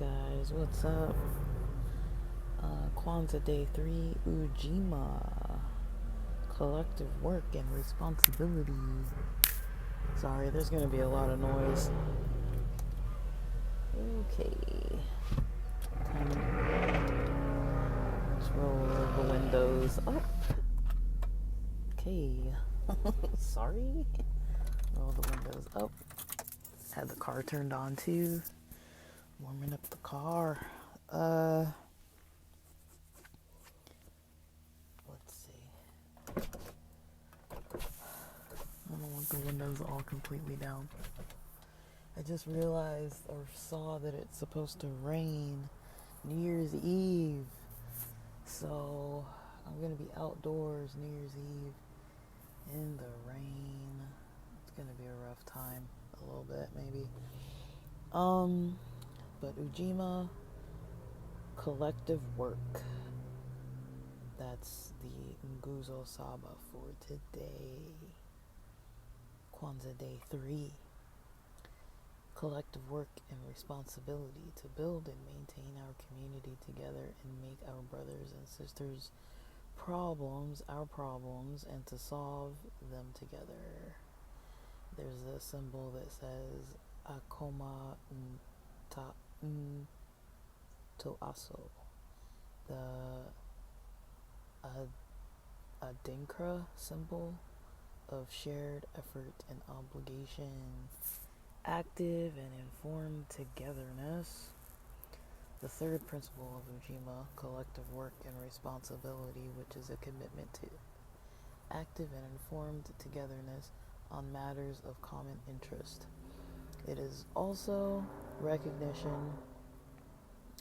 guys, what's up? Kwanzaa Day 3 Ujima. Collective work and responsibility. Sorry, there's gonna be a lot of noise. Okay. Let's roll the windows up. Okay. Sorry. Roll the windows up. Had the car turned on too. Warming up the car. Let's see. I don't want the windows all completely down. I just realized or saw that it's supposed to rain New Year's Eve. So I'm going to be outdoors New Year's Eve in the rain. It's going to be a rough time. A little bit, maybe. But Ujima, collective work. That's the Nguzo Saba for today. Kwanzaa Day 3. Collective work and responsibility to build and maintain our community together and make our brothers and sisters' problems our problems and to solve them together. There's a symbol that says Akoma to Aso. The Adinkra symbol of shared effort and obligation, active and informed togetherness. The third principle of Ujima, collective work and responsibility, which is a commitment to active and informed togetherness on matters of common interest. It is also recognition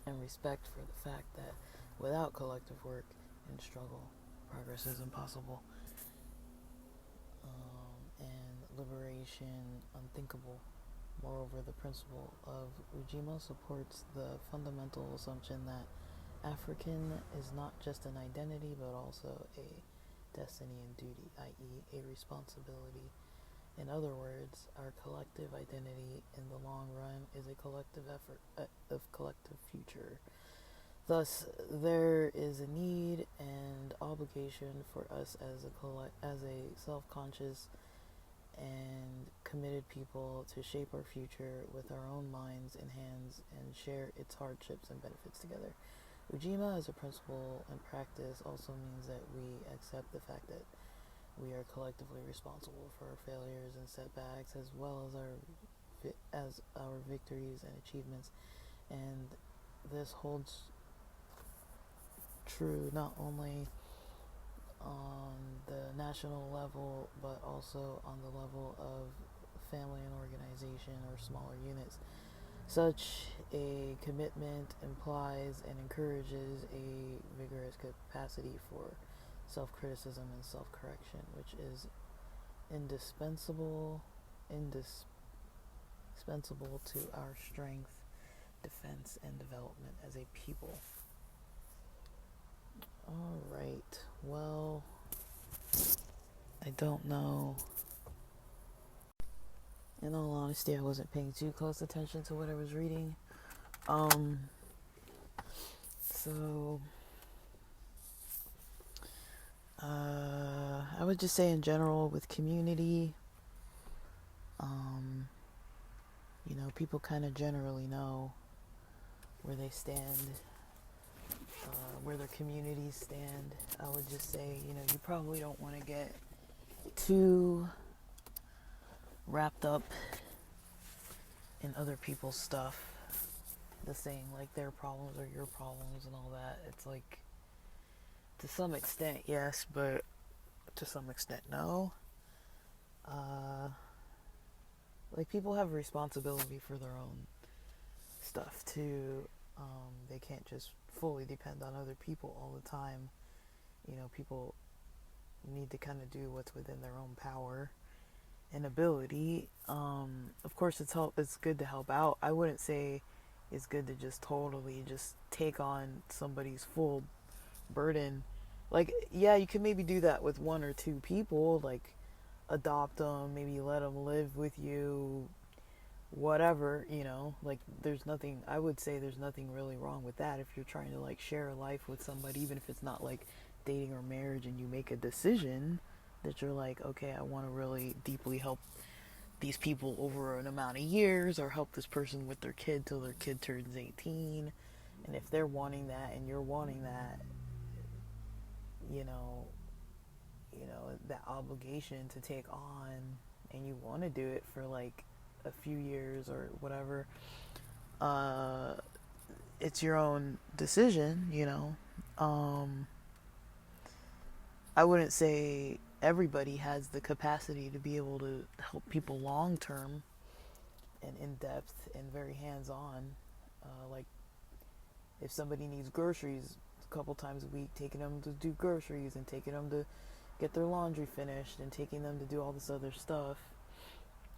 and respect for the fact that without collective work and struggle, progress is impossible, and liberation unthinkable. Moreover, the principle of Ujima supports the fundamental assumption that African is not just an identity but also a destiny and duty, i.e., a responsibility. In other words, our collective identity in the long run is a collective effort of collective future. Thus, there is a need and obligation for us as a self-conscious and committed people to shape our future with our own minds and hands and share its hardships and benefits together. Ujima as a principle and practice also means that we accept the fact that we are collectively responsible for our failures and setbacks as well as our victories and achievements, and this holds true not only on the national level but also on the level of family and organization or smaller units. Such a commitment implies and encourages a vigorous capacity for self-criticism and self-correction, which is indispensable to our strength, defense, and development as a people. Alright, well, I don't know. In all honesty, I wasn't paying too close attention to what I was reading. So I would just say in general with community, people kind of generally know where they stand, where their communities stand. I would just say, you probably don't want to get too wrapped up in other people's stuff. The saying, like, their problems are your problems and all that. It's like, to some extent, yes, but to some extent, no. Like, people have responsibility for their own stuff, too. They can't just fully depend on other people all the time. People need to kind of do what's within their own power and ability. Of course, it's good to help out. I wouldn't say it's good to just totally just take on somebody's full burden. Like, yeah, you can maybe do that with one or two people, like adopt them, maybe let them live with you, whatever, like there's nothing, I would say there's nothing really wrong with that if you're trying to like share a life with somebody, even if it's not like dating or marriage, and you make a decision that you're like, okay, I want to really deeply help these people over an amount of years, or help this person with their kid till their kid turns 18. And if they're wanting that and you're wanting that, you know, that obligation to take on, and you want to do it for like a few years or whatever, uh, it's your own decision. I wouldn't say everybody has the capacity to be able to help people long term and in depth and very hands on. Like if somebody needs groceries a couple times a week, taking them to do groceries and taking them to get their laundry finished and taking them to do all this other stuff.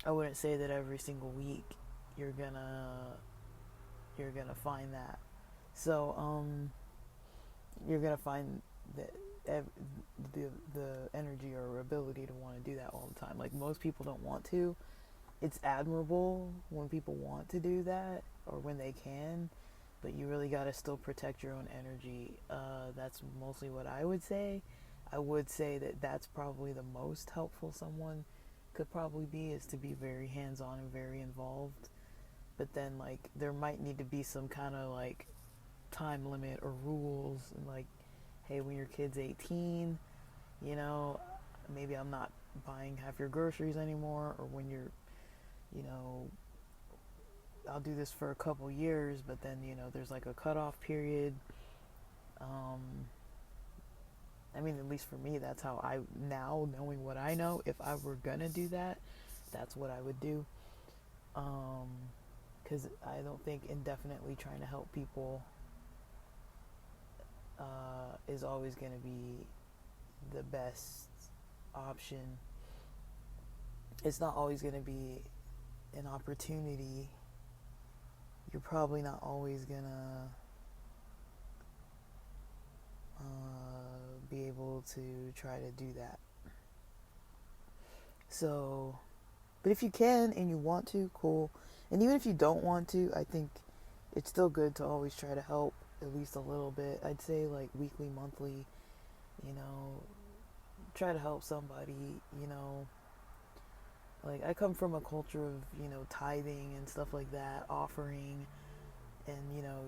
I wouldn't say that every single week you're gonna find that. So you're gonna find that the energy or ability to want to do that all the time. Like most people don't want to. It's admirable when people want to do that or when they can, but you really got to still protect your own energy. That's mostly what I would say. I would say that that's probably the most helpful someone could probably be, is to be very hands-on and very involved. But then like there might need to be some kind of like time limit or rules, and like, hey, when your kid's 18, you know, maybe I'm not buying half your groceries anymore, or when you're, you know, I'll do this for a couple years, but then, there's like a cutoff period. I mean, at least for me, that's how I, now knowing what I know, if I were gonna do that, that's what I would do. Because I don't think indefinitely trying to help people is always going to be the best option. It's not always going to be an opportunity. You're probably not always going to be able to try to do that. So, but if you can and you want to, cool. And even if you don't want to, I think it's still good to always try to help at least a little bit. I'd say like weekly, monthly, try to help somebody, like I come from a culture of, tithing and stuff like that, offering, and,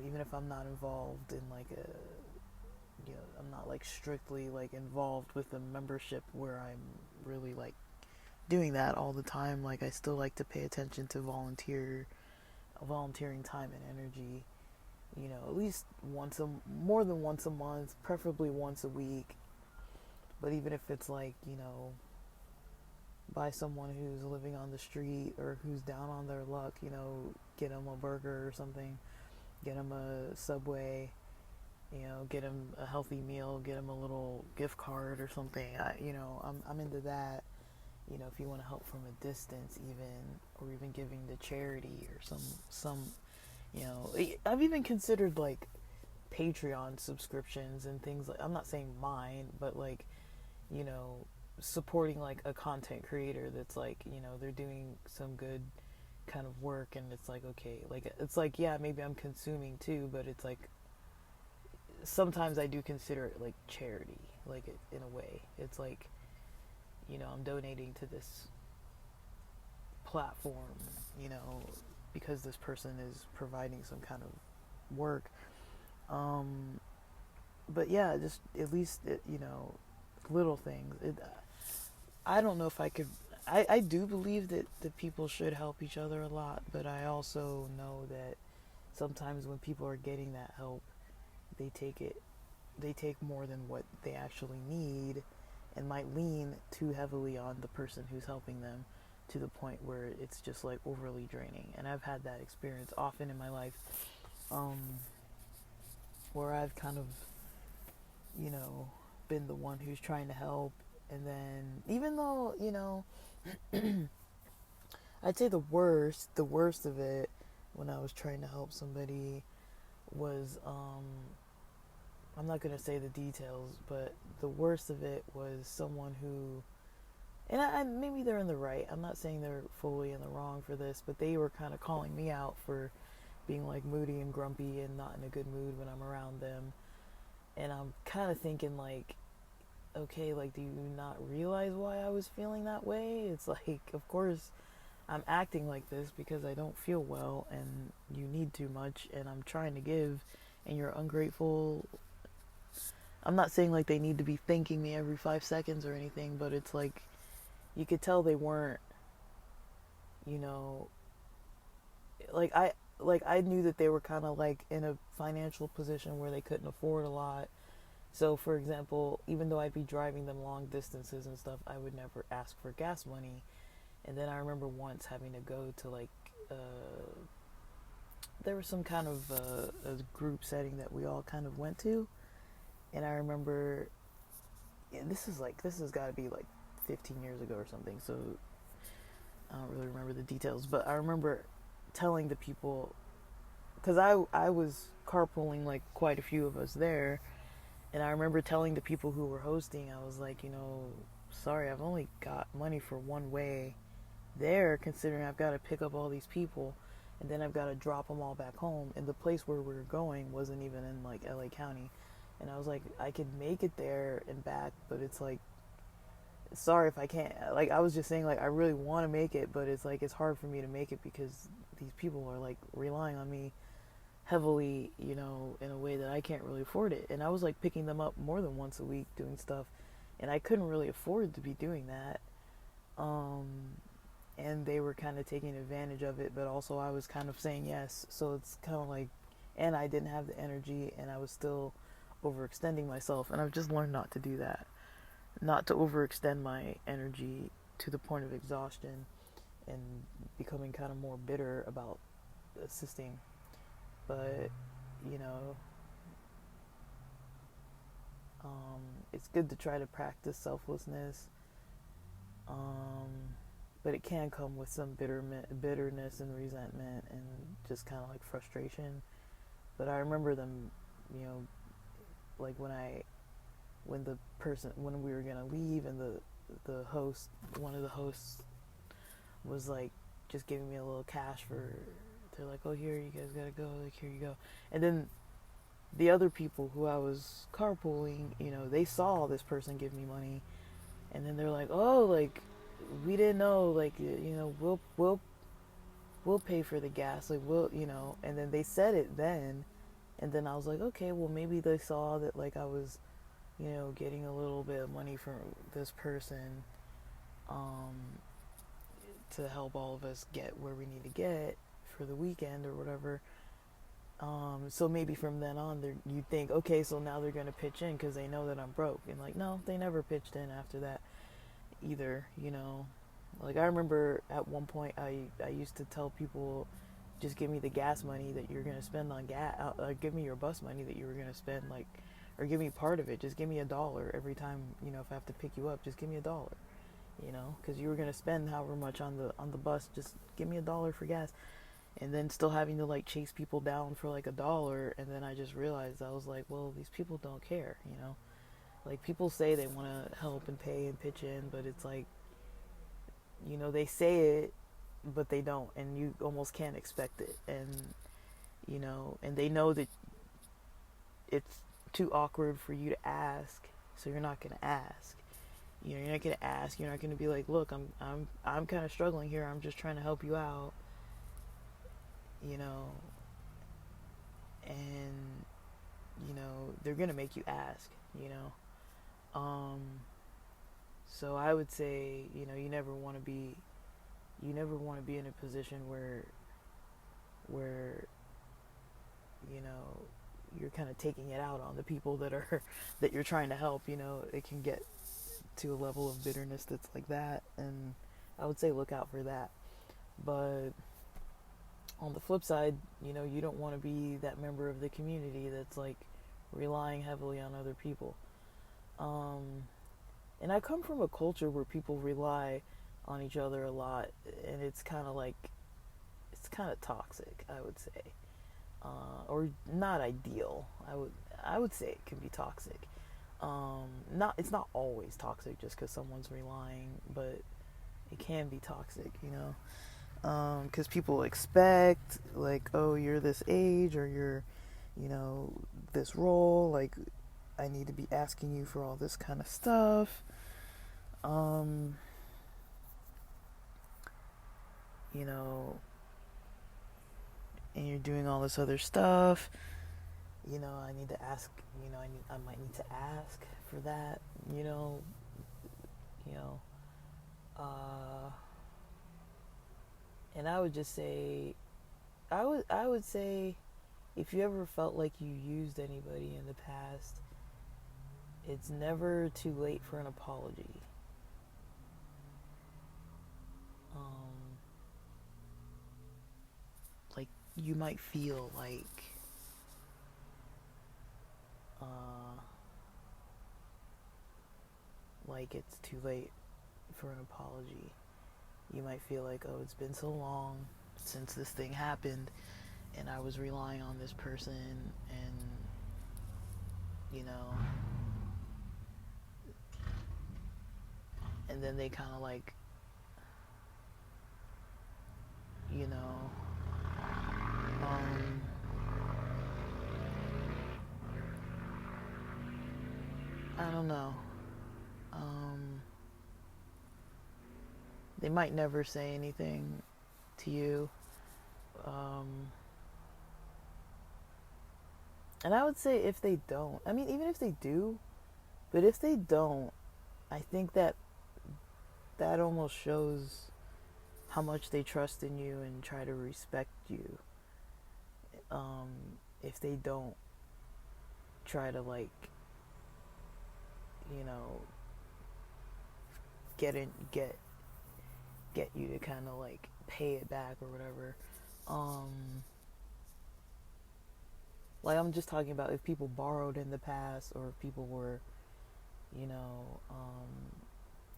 even if I'm not involved in like I'm not like strictly like involved with a membership where I'm really like doing that all the time, like I still like to pay attention to volunteering time and energy, at least more than once a month, preferably once a week. But even if it's like, by someone who's living on the street or who's down on their luck, get them a burger or something, get them a Subway, get them a healthy meal, get them a little gift card or something. I'm into that. If you want to help from a distance, even, or even giving to charity or some, I've even considered like Patreon subscriptions and things like, I'm not saying mine, but like, supporting like a content creator that's like, they're doing some good kind of work, and it's like, okay, like it's like, yeah, maybe I'm consuming too, but it's like sometimes I do consider it like charity, like it, in a way. It's like, I'm donating to this platform, because this person is providing some kind of work. But yeah, just at least, little things. I don't know if I could. I do believe that people should help each other a lot, but I also know that sometimes when people are getting that help, they take more than what they actually need, and might lean too heavily on the person who's helping them, to the point where it's just like overly draining. And I've had that experience often in my life, where I've kind of, been the one who's trying to help, and then even though, I'd say the worst of it, when I was trying to help somebody, was I'm not gonna say the details, but the worst of it was someone who and maybe they're in the right. I'm not saying they're fully in the wrong for this, but they were kind of calling me out for being like moody and grumpy and not in a good mood when I'm around them. And I'm kind of thinking like, okay, like, do you not realize why I was feeling that way? It's like, of course, I'm acting like this because I don't feel well and you need too much and I'm trying to give and you're ungrateful. I'm not saying like they need to be thanking me every 5 seconds or anything, but it's like you could tell they weren't, you know, like I knew that they were kind of like in a financial position where they couldn't afford a lot. So, for example, even though I'd be driving them long distances and stuff, I would never ask for gas money. And then I remember once having to go to like, there was some kind of a group setting that we all kind of went to. And I remember, yeah, this has got to be like 15 years ago or something. So I don't really remember the details. But I remember telling the people, because I was carpooling like quite a few of us there. And I remember telling the people who were hosting, I was like, sorry, I've only got money for one way there, considering I've got to pick up all these people and then I've got to drop them all back home. And the place where we were going wasn't even in like LA County. And I was like, I could make it there and back, but it's like, sorry if I can't. Like, I was just saying, like, I really want to make it, but it's like, it's hard for me to make it because these people are like relying on me heavily, in a way that I can't really afford it. And I was like picking them up more than once a week doing stuff, and I couldn't really afford to be doing that. Um, and they were kind of taking advantage of it, but also I was kind of saying yes. So it's kind of like, and I didn't have the energy, and I was still overextending myself. And I've just learned not to do that, not to overextend my energy to the point of exhaustion and becoming kind of more bitter about assisting. But, you know, it's good to try to practice selflessness, um, but it can come with some bitterness and resentment and just kind of like frustration. But I remember them, you know, like when we were gonna leave, and one of the hosts was like just giving me a little cash they're like, oh, here, you guys gotta go, like, here you go. And then the other people who I was carpooling, they saw this person give me money, and then they're like, oh, like, we didn't know, like, we'll pay for the gas, like, and then they said it then, and then I was like, okay, well, maybe they saw that, like, I was, getting a little bit of money from this person, um, to help all of us get where we need to get for the weekend or whatever. So maybe from then on, you think, okay, so now they're going to pitch in because they know that I'm broke. And like, no, they never pitched in after that either, Like, I remember at one point, I used to tell people, just give me the gas money that you're going to spend on gas. Give me your bus money that you were going to spend, like, or give me part of it. Just give me $1 every time, if I have to pick you up, just give me $1, because you were going to spend however much on the bus. Just give me $1 for gas. And then still having to like chase people down for like $1, and then I just realized, I was like, well, these people don't care, like, people say they want to help and pay and pitch in, but it's like, they say it, but they don't, and you almost can't expect it. And and they know that it's too awkward for you to ask, so you're not going to ask. You're not going to ask. You're not going to be like, look, I'm kind of struggling here, I'm just trying to help you out, you know and they're gonna make you ask. um so I would say, you never want to be in a position where you're kind of taking it out on the people that are that you're trying to help. It can get to a level of bitterness that's like that, and I would say look out for that. But on the flip side, you don't want to be that member of the community that's like relying heavily on other people. And I come from a culture where people rely on each other a lot, and it's kind of toxic, I would say, or not ideal. I would say it can be toxic. Not it's not always toxic just because someone's relying, but it can be toxic, you know. Because people expect, like, oh, you're this age, or you're, you know, this role, like, I need to be asking you for all this kind of stuff. um you know, and you're doing all this other stuff, you know, I need to ask, you know, I might need to ask for that, you know, you know, uh and I would just say, I would say, if you ever felt like you used anybody in the past, it's never too late for an apology. Um, like, you might feel uh, like it's too late for an apology. You might feel like, oh, it's been so long since this thing happened, and I was relying on this person, and you know, and then they kind of like, you know, um, I don't know. Um, they might never say anything to you. Um, and I would say, if they don't, I mean, even if they do, but if they don't, I think that almost shows how much they trust in you and try to respect you. If they don't try to, like, you know, get in, get you to kind of like pay it back or whatever. Um, like, I'm just talking about if people borrowed in the past, or if people were, you know,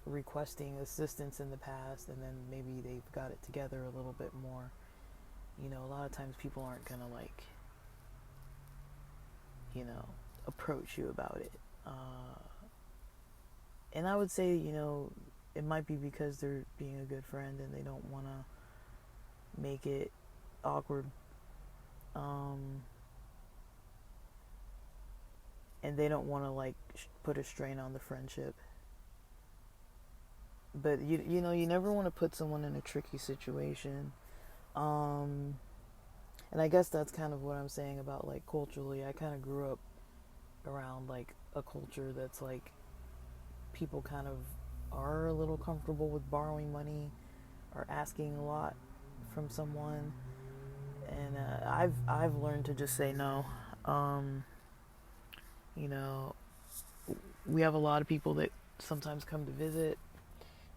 requesting assistance in the past, and then maybe they've got it together a little bit more. You know, a lot of times people aren't gonna, like, you know, approach you about it. And I would say, you know, it might be because they're being a good friend and they don't want to make it awkward. Um, and they don't want to, like, put a strain on the friendship. But you know, you never want to put someone in a tricky situation. Um, and I guess that's kind of what I'm saying about, like, culturally. I kind of grew up around, like, a culture that's like, people kind of are a little comfortable with borrowing money or asking a lot from someone, and I've learned to just say no. Um, you know, we have a lot of people that sometimes come to visit,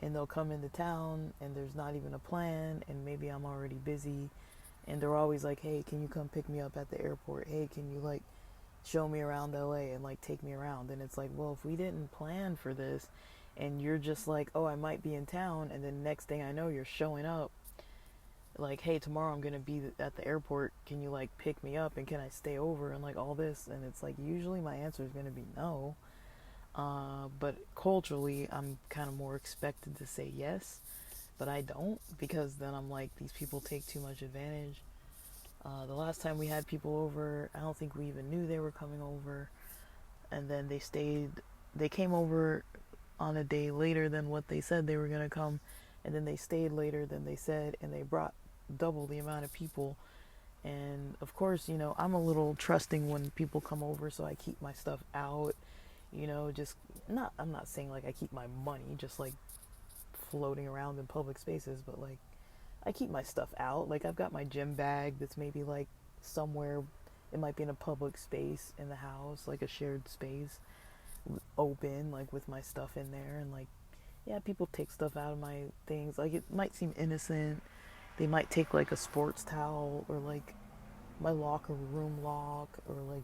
and they'll come into town, and there's not even a plan, and maybe I'm already busy, and they're always like, hey, can you come pick me up at the airport? Hey, can you, like, show me around LA and, like, take me around? And it's like, well, if we didn't plan for this, and you're just like, oh, I might be in town, and then next thing I know, you're showing up like, hey, tomorrow I'm gonna be at the airport, can you, like, pick me up, and can I stay over, and, like, all this? And it's like, usually my answer is gonna be no. But culturally, I'm kind of more expected to say yes, but I don't, because then I'm like, these people take too much advantage. The last time we had people over, I don't think we even knew they were coming over, and then they came over on a day later than what they said they were gonna come, and then they stayed later than they said, and they brought double the amount of people. And of course, you know, I'm a little trusting when people come over, so I keep my stuff out. You know, just not. I'm not saying, like, I keep my money just, like, floating around in public spaces, but, like, I keep my stuff out. Like, I've got my gym bag that's maybe, like, somewhere. It might be in a public space in the house, like a shared space, open, like, with my stuff in there. And, like, yeah, people take stuff out of my things. Like, it might seem innocent. They might take, like, a sports towel, or, like, my locker room lock, or, like,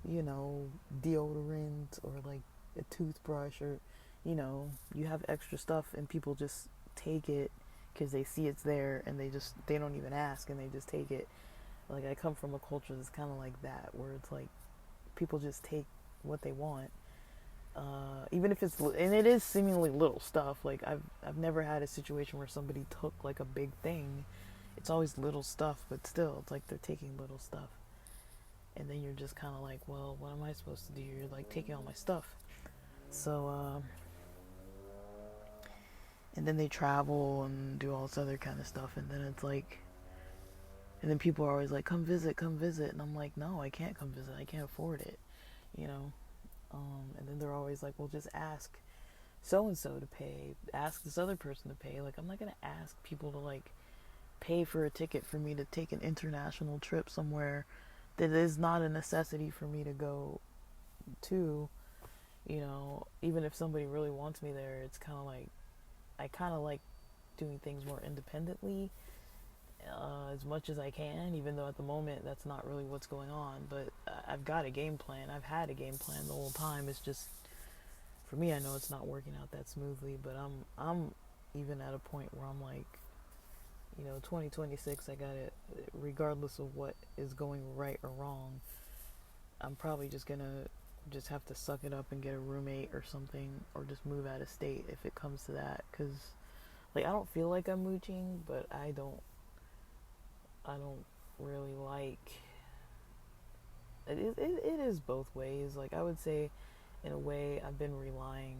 you know, deodorant, or, like, a toothbrush, or, you know, you have extra stuff, and people just take it because they see it's there, and they don't even ask, and they just take it. Like, I come from a culture that's kind of like that, where it's like, people just take what they want. Even if it's, and it is seemingly little stuff. Like I've never had a situation where somebody took like a big thing. It's always little stuff, but still, it's like they're taking little stuff, and then you're just kind of like, well, what am I supposed to do? You're like taking all my stuff. So, and then they travel and do all this other kind of stuff, and then it's like, and then people are always like, come visit, and I'm like, no, I can't come visit. I can't afford it, you know. And then they're always like, well, just ask so and so to pay, ask this other person to pay. Like, I'm not gonna ask people to like pay for a ticket for me to take an international trip somewhere that is not a necessity for me to go to. You know, even if somebody really wants me there, it's kind of like, I kind of like doing things more independently, as much as I can, even though at the moment that's not really what's going on. But I've got a game plan. I've had a game plan the whole time. It's just, for me, I know it's not working out that smoothly. But I'm even at a point where I'm like, 2026, I got it. Regardless of what is going right or wrong, I'm probably just gonna just have to suck it up and get a roommate or something, or just move out of state if it comes to that. Cause like, I don't feel like I'm mooching, but I don't really like it is both ways. Like, I would say in a way I've been relying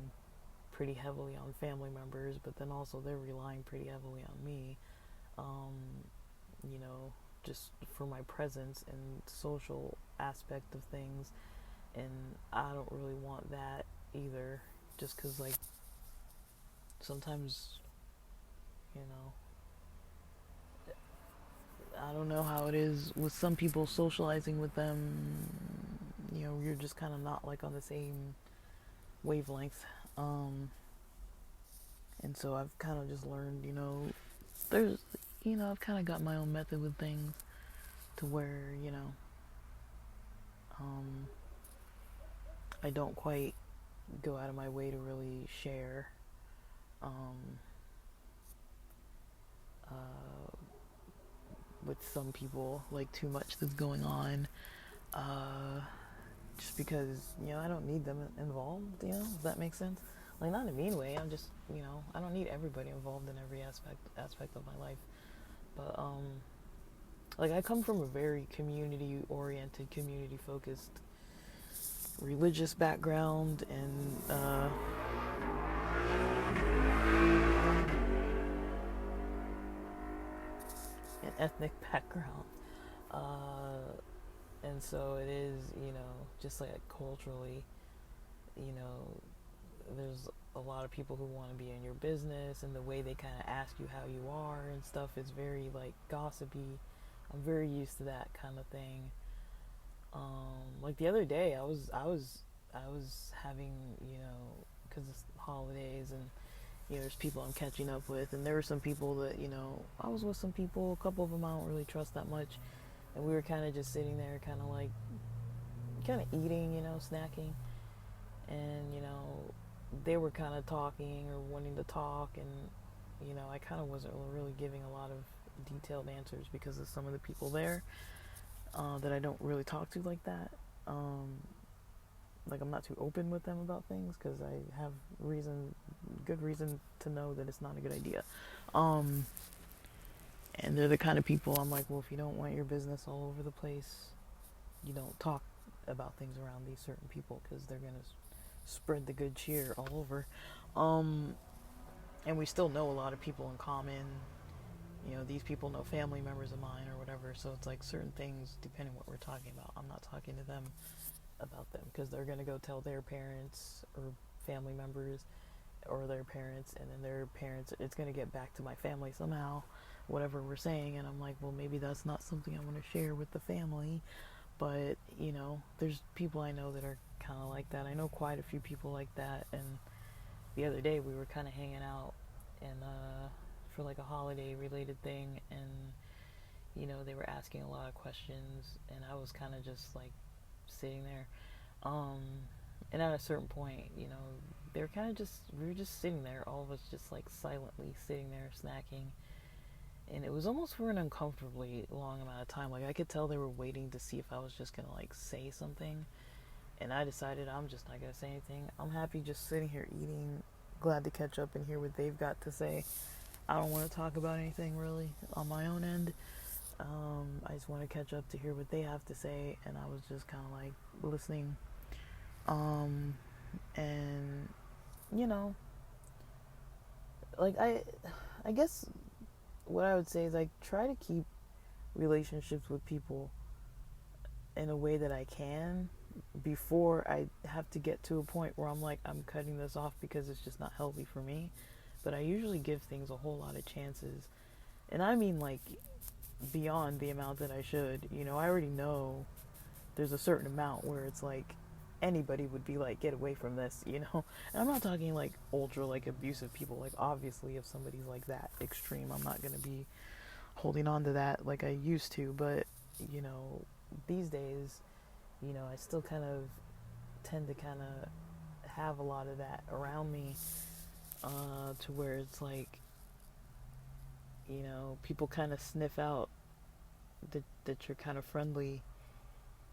pretty heavily on family members, but then also they're relying pretty heavily on me, um, you know, just for my presence and social aspect of things. And I don't really want that either, just because, like, sometimes, you know, I don't know how it is with some people socializing with them. You're just kind of not like on the same wavelength. And so I've kind of just learned, there's, I've kind of got my own method with things to where, um, I don't quite go out of my way to really share, um, uh, with some people, like, too much that's going on. Uh, just because, I don't need them involved, if that makes sense. Like, not in a mean way, I'm just, I don't need everybody involved in every aspect of my life. But, like, I come from a very community-oriented, community-focused religious background, and, an ethnic background. And so it is, just like culturally, you know, there's a lot of people who want to be in your business, and the way they kind of ask you how you are and stuff is very, like, gossipy. I'm very used to that kind of thing. Like, the other day, I was having, because it's holidays, and there's people I'm catching up with, and there were some people that, I was with some people, a couple of them I don't really trust that much, and we were kind of just sitting there, kind of like, kind of eating, snacking, and they were kind of talking or wanting to talk, and I kind of wasn't really giving a lot of detailed answers because of some of the people there, that I don't really talk to like that. Like, I'm not too open with them about things because I have good reason to know that it's not a good idea. And they're the kind of people I'm like, well, if you don't want your business all over the place, you don't talk about things around these certain people, because they're gonna spread the good cheer all over. And we still know a lot of people in common. These people know family members of mine or whatever. So it's like, certain things, depending what we're talking about, I'm not talking to them about them, because they're gonna go tell their parents or family members or their parents, and then their parents, it's gonna get back to my family somehow, whatever we're saying. And I'm like, well, maybe that's not something I want to share with the family. But there's people I know that are kind of like that. I know quite a few people like that. And the other day we were kind of hanging out, and for like a holiday related thing, and they were asking a lot of questions, and I was kind of just like sitting there, and at a certain point, they're kind of just, we were just sitting there, all of us just like silently sitting there snacking, and it was almost for an uncomfortably long amount of time. Like, I could tell they were waiting to see if I was just gonna like say something, And I decided I'm just not gonna say anything. I'm happy just sitting here eating, glad to catch up and hear what they've got to say. I don't want to talk about anything really on my own end. I just want to catch up to hear what they have to say, and I was just kind of like listening. Um, and you know, like I guess what I would say is like try to keep relationships with people in a way that I can before I have to get to a point where I'm like I'm cutting this off because it's just not healthy for me. But I usually give things a whole lot of chances, and I mean like beyond the amount that I should. You know, I already know there's a certain amount where it's like anybody would be like, get away from this, you know? And I'm not talking like ultra like abusive people. Like obviously if somebody's like that extreme, I'm not gonna be holding on to that like I used to. But, you know, these days, you know, I still kind of tend to kind of have a lot of that around me, to where it's like, you know, people kind of sniff out that you're kind of friendly,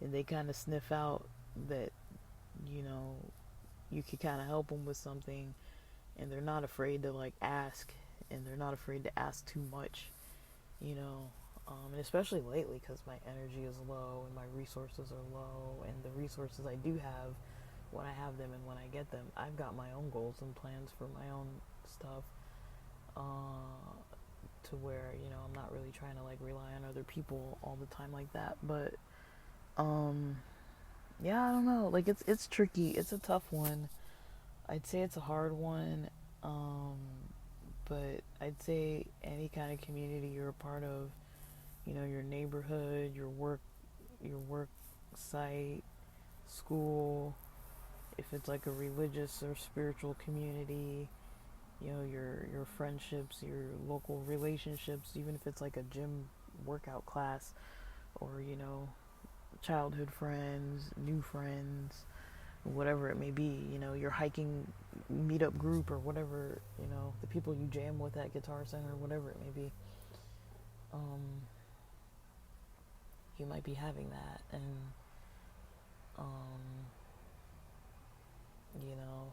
and they kind of sniff out that, you know, you could kind of help them with something, and they're not afraid to like ask, and they're not afraid to ask too much, you know. And especially lately because my energy is low and my resources are low, and the resources I do have, when I have them and when I get them, I've got my own goals and plans for my own stuff, to where, you know, I'm not really trying to like rely on other people all the time like that. But yeah, I don't know, like it's tricky, it's a tough one. I'd say it's a hard one, um, but I'd say any kind of community you're a part of, you know, your neighborhood, your work site, school, if it's like a religious or spiritual community, you know, your friendships, your local relationships, even if it's like a gym workout class, or, you know, childhood friends, new friends, whatever it may be, you know, your hiking meetup group or whatever, you know, the people you jam with at Guitar Center, whatever it may be. Um, you might be having that, and um, you know,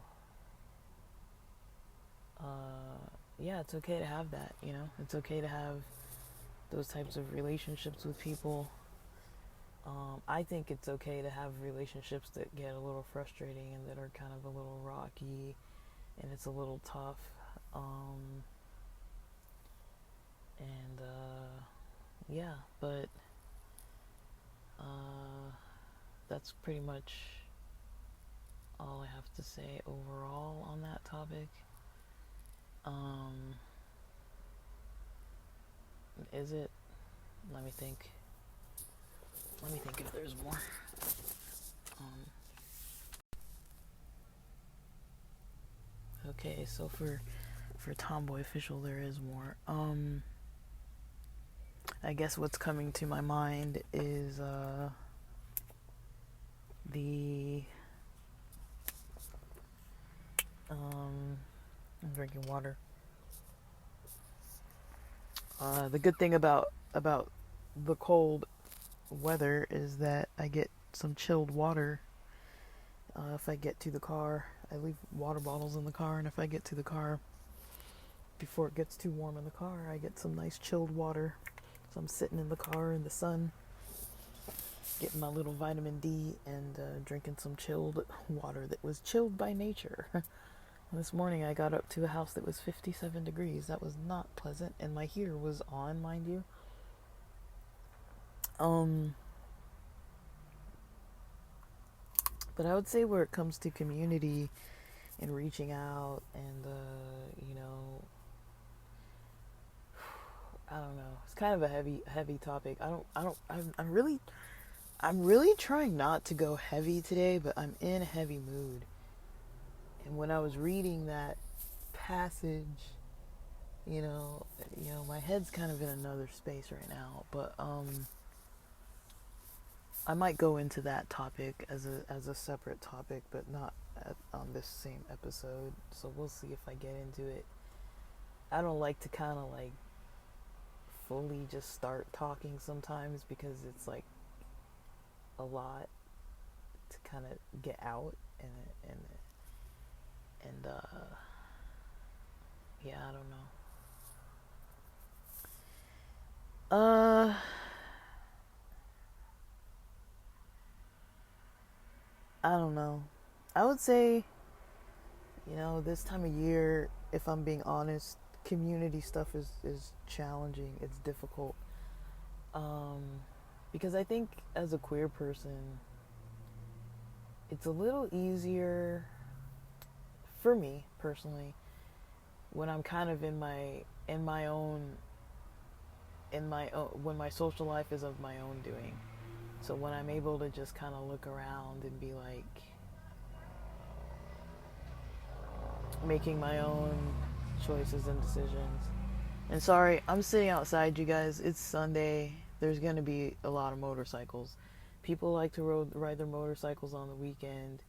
yeah, it's okay to have that. You know, it's okay to have those types of relationships with people. I think it's okay to have relationships that get a little frustrating and that are kind of a little rocky and it's a little tough. Um, and yeah, but that's pretty much all I have to say overall on that topic. Um, is it? Let me think. Let me think if there's more. Um, okay, so for Tomboy Official, there is more. I guess what's coming to my mind is the I'm drinking water. The good thing about the cold weather is that I get some chilled water. If I get to the car, I leave water bottles in the car, and if I get to the car before it gets too warm in the car, I get some nice chilled water. So I'm sitting in the car in the sun, getting my little vitamin D, and drinking some chilled water that was chilled by nature. This morning I got up to a house that was 57 degrees. That was not pleasant, and my heater was on, mind you. But I would say where it comes to community and reaching out and, you know, I don't know. It's kind of a heavy topic. I'm really trying not to go heavy today, but I'm in a heavy mood. And when I was reading that passage, you know, my head's kind of in another space right now, but I might go into that topic as a separate topic, but not on this same episode. So we'll see if I get into it. I don't like to kind of like fully just start talking sometimes because it's like a lot to kind of get out and and yeah, I don't know. Uh, I don't know. I would say, this time of year, if I'm being honest, community stuff is challenging. It's difficult. Um, because I think as a queer person, it's a little easier for me personally when I'm kind of in my own when my social life is of my own doing. So when I'm able to just kind of look around and be like making my own choices and decisions. And sorry, I'm sitting outside, you guys. It's Sunday. There's going to be a lot of motorcycles. People like to ride their motorcycles on the weekend.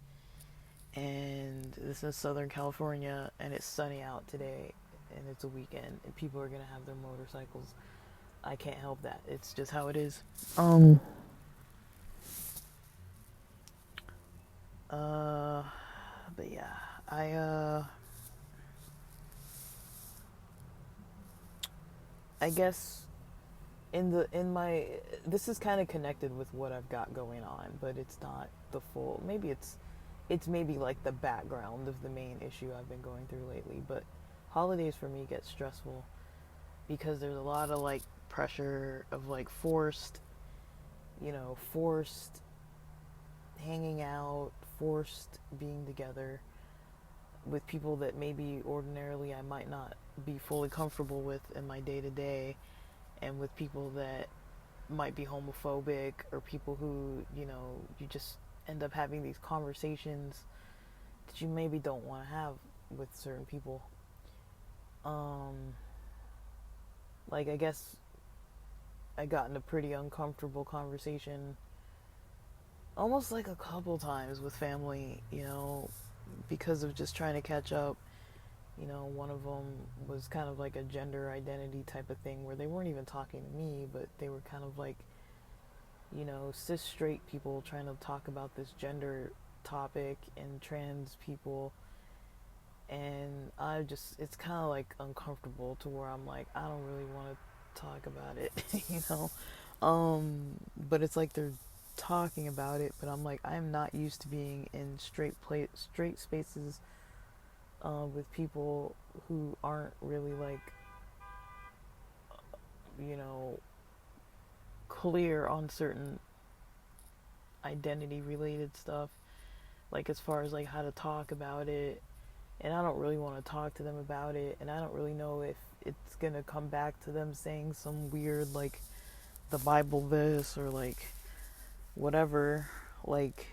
And this is Southern California, and it's sunny out today, and it's a weekend, and people are going to have their motorcycles. I can't help that. It's just how it is. But yeah, I guess in my this is kind of connected with what I've got going on, but it's not the full. Maybe it's maybe like the background of the main issue I've been going through lately. But holidays for me get stressful because there's a lot of like pressure of like forced hanging out, forced being together with people that maybe ordinarily I might not be fully comfortable with in my day to day, and with people that might be homophobic, or people who, you just end up having these conversations that you maybe don't want to have with certain people. Like, I guess I got in a pretty uncomfortable conversation almost like a couple times with family, because of just trying to catch up. One of them was kind of like a gender identity type of thing where they weren't even talking to me, but they were kind of like, cis straight people trying to talk about this gender topic and trans people. And it's kind of like uncomfortable to where I'm like, I don't really want to talk about it, But it's like they're talking about it, but I'm like, I'm not used to being in straight spaces with people who aren't really like, clear on certain identity related stuff, like as far as like how to talk about it. And I don't really want to talk to them about it, and I don't really know if it's gonna come back to them saying some weird like the Bible this or like whatever. Like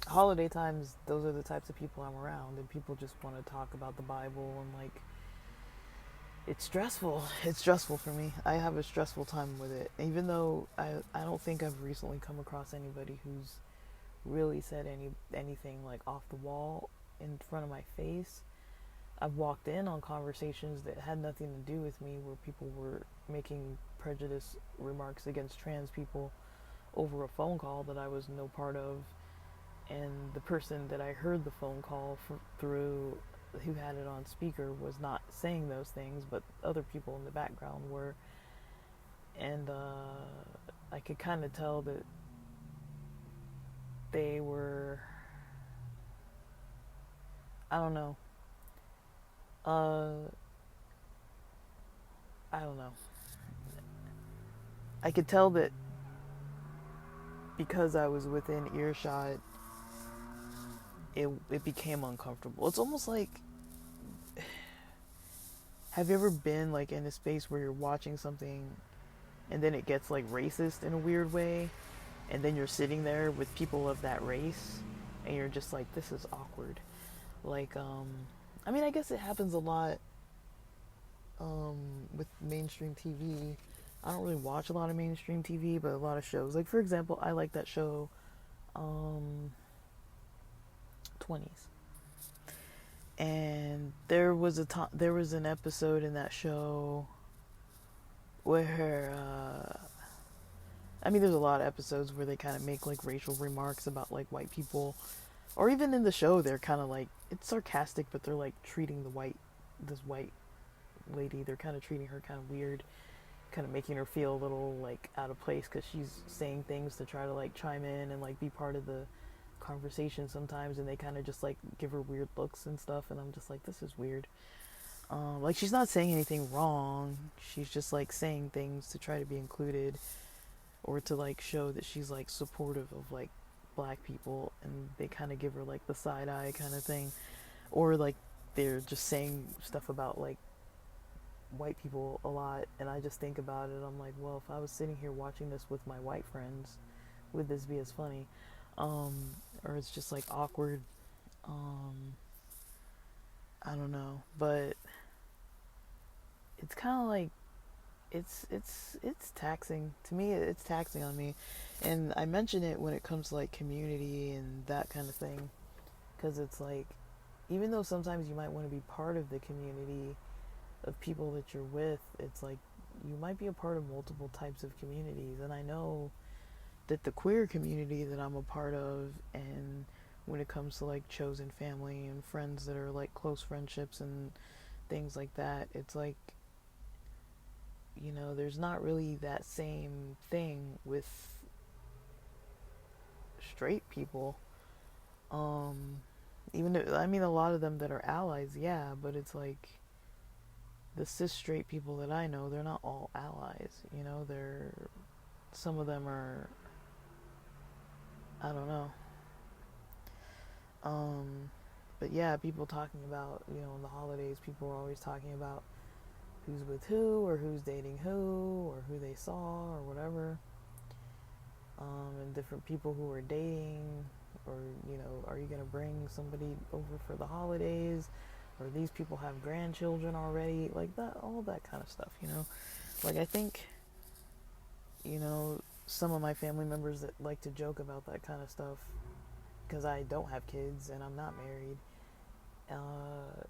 holiday times, those are the types of people I'm around, and people just want to talk about the Bible, and like it's stressful for me. I have a stressful time with it, even though I don't think I've recently come across anybody who's really said anything like off the wall in front of my face. I've walked in on conversations that had nothing to do with me, where people were making prejudice remarks against trans people over a phone call that I was no part of, and the person that I heard the phone call through, who had it on speaker, was not saying those things, but other people in the background were. And I could kind of tell that they were, I don't know, I don't know. I could tell that because I was within earshot, it became uncomfortable. It's almost like, have you ever been like in a space where you're watching something and then it gets like racist in a weird way, and then you're sitting there with people of that race and you're just like, this is awkward. Like, I mean, I guess it happens a lot with mainstream TV. I don't really watch a lot of mainstream TV, but a lot of shows. Like, for example, I like that show 20s. And there was an episode in that show where I mean, there's a lot of episodes where they kind of make like racial remarks about like white people, or even in the show, they're kind of like it's sarcastic, but they're like treating this white lady, they're kind of treating her kind of weird, kind of making her feel a little like out of place because she's saying things to try to like chime in and like be part of the conversation sometimes, and they kind of just like give her weird looks and stuff, and I'm just like, this is weird. Like she's not saying anything wrong, she's just like saying things to try to be included or to like show that she's like supportive of like black people, and they kind of give her like the side eye kind of thing, or like they're just saying stuff about like white people a lot, and I just think about it, I'm like, well, if I was sitting here watching this with my white friends, would this be as funny? um or it's just like awkward. um I don't know, but it's kind of like it's taxing to me. It's taxing on me, and I mention it when it comes to like community and that kind of thing, because it's like, even though sometimes you might want to be part of the community of people that you're with, it's like you might be a part of multiple types of communities. And I know that the queer community that I'm a part of, and when it comes to like chosen family and friends that are like close friendships and things like that, it's like, there's not really that same thing with straight people. Um, Even though, I mean, a lot of them that are allies, yeah, but it's like the cis straight people that I know, they're not all allies. They're, some of them are, I don't know. But yeah, people talking about, in the holidays, people are always talking about who's with who, or who's dating who, or who they saw, or whatever. And different people who are dating, or, are you going to bring somebody over for the holidays? Or these people have grandchildren already? Like that, all that kind of stuff. Like, I think, some of my family members that like to joke about that kind of stuff, because I don't have kids and I'm not married,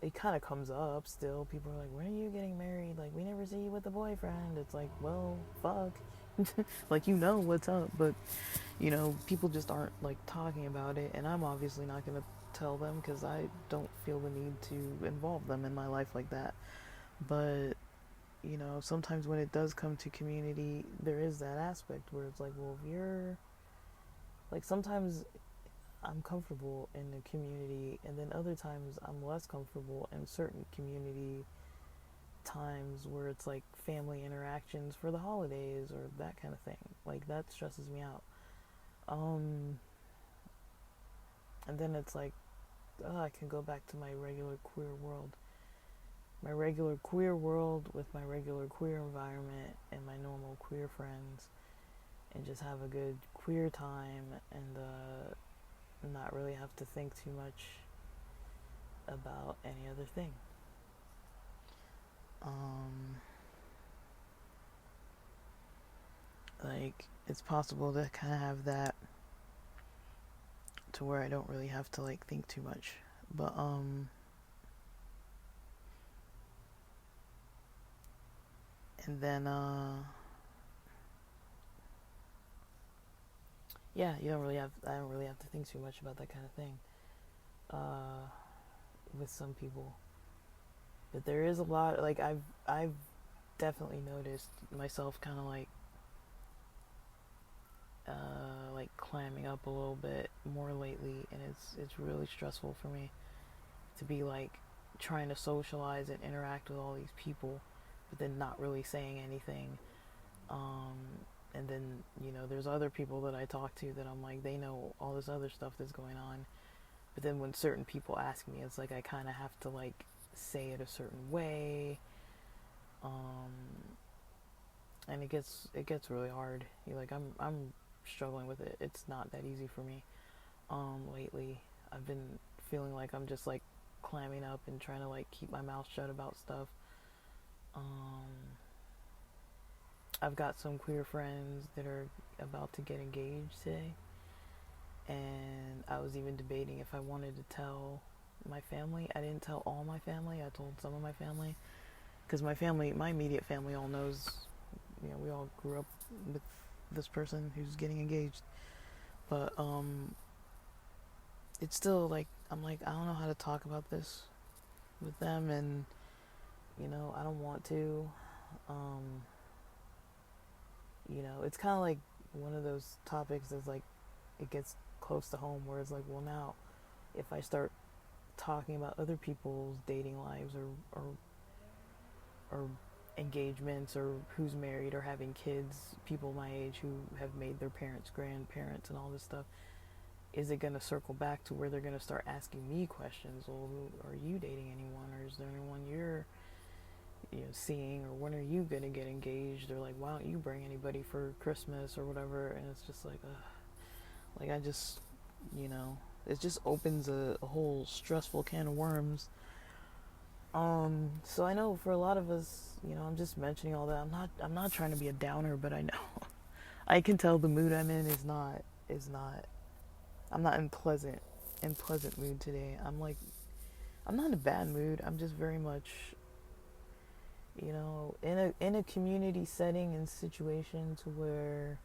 it kind of comes up still. People are like, when are you getting married? Like, we never see you with a boyfriend. It's like, well, fuck. Like, what's up, but, people just aren't, like, talking about it, and I'm obviously not going to tell them because I don't feel the need to involve them in my life like that. But, sometimes when it does come to community, there is that aspect where it's like, well, if you're, like, sometimes I'm comfortable in the community, and then other times I'm less comfortable in certain community times where it's like family interactions for the holidays or that kind of thing. Like, that stresses me out. And then it's like, I can go back to my regular queer world. My regular queer world with my regular queer environment and my normal queer friends, and just have a good queer time, and not really have to think too much about any other thing. Like, it's possible to kind of have that to where I don't really have to like think too much. But and then yeah, I don't really have to think too much about that kind of thing with some people. But there is a lot, like, I've definitely noticed myself kind of like climbing up a little bit more lately, and it's really stressful for me to be like trying to socialize and interact with all these people, but then not really saying anything. And then, there's other people that I talk to that I'm like, they know all this other stuff that's going on, but then when certain people ask me, it's like I kind of have to like say it a certain way. And it gets really hard. Like, I'm struggling with it. It's not that easy for me. Lately, I've been feeling like I'm just like clamming up and trying to like keep my mouth shut about stuff. I've got some queer friends that are about to get engaged today, and I was even debating if I wanted to tell my family. I didn't tell all my family. I told some of my family, because my immediate family all knows. We all grew up with this person who's getting engaged. But it's still like I'm like I don't know how to talk about this with them, and I don't want to. Um, it's kind of like one of those topics that's like it gets close to home, where it's like, well, now if I start talking about other people's dating lives or engagements or who's married or having kids, people my age who have made their parents grandparents and all this stuff, is it going to circle back to where they're going to start asking me questions? Well, are you dating anyone, or is there anyone you're seeing, or when are you going to get engaged, or like why don't you bring anybody for Christmas or whatever? And it's just like I just it just opens a whole stressful can of worms. So I know for a lot of us, I'm just mentioning all that. I'm not trying to be a downer, but I know I can tell the mood I'm in is not I'm not in pleasant mood today. I'm not in a bad mood. I'm just very much in a community setting and situation to where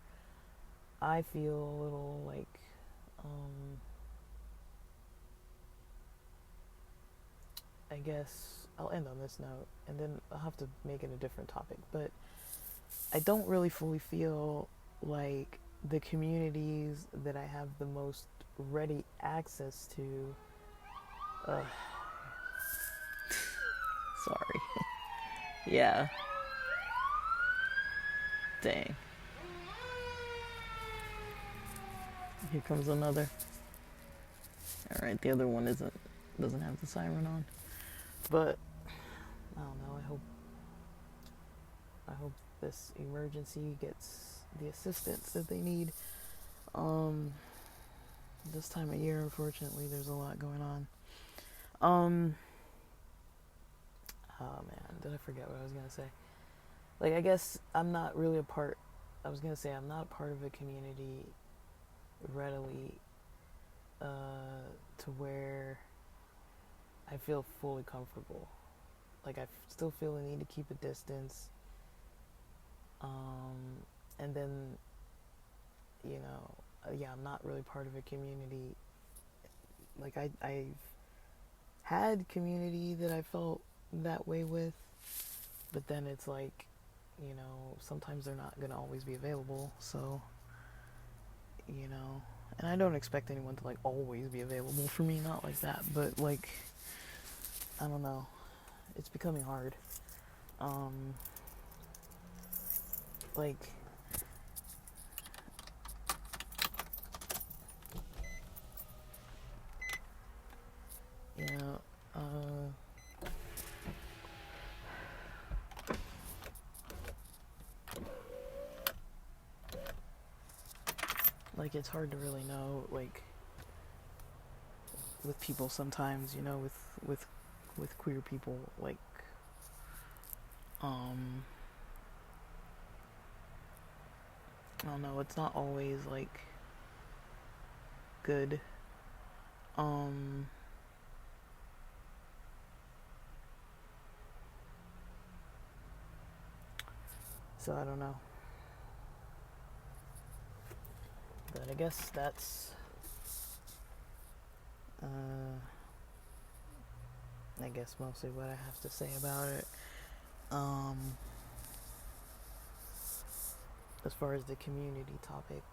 I feel a little like I guess I'll end on this note, and then I'll have to make it a different topic. But I don't really fully feel like the communities that I have the most ready access to. Sorry. Yeah. Dang. Here comes another. All right, the other one doesn't have the siren on, but I don't know. I hope this emergency gets the assistance that they need. This time of year, unfortunately, there's a lot going on. Oh man, did I forget what I was gonna say? Like, I guess I'm not really a part. I was gonna say I'm not a part of a community readily to where I feel fully comfortable. Like, I still feel the need to keep a distance. And then, I'm not really part of a community. Like, I've had community that I felt that way with, but then it's like, sometimes they're not going to always be available. So, and I don't expect anyone to like always be available for me, not like that, but like, I don't know, it's becoming hard. Like, like it's hard to really know, like, with people sometimes, with queer people, like, I don't know, it's not always like good. So I don't know. But I guess that's I guess mostly what I have to say about it. As far as the community topic.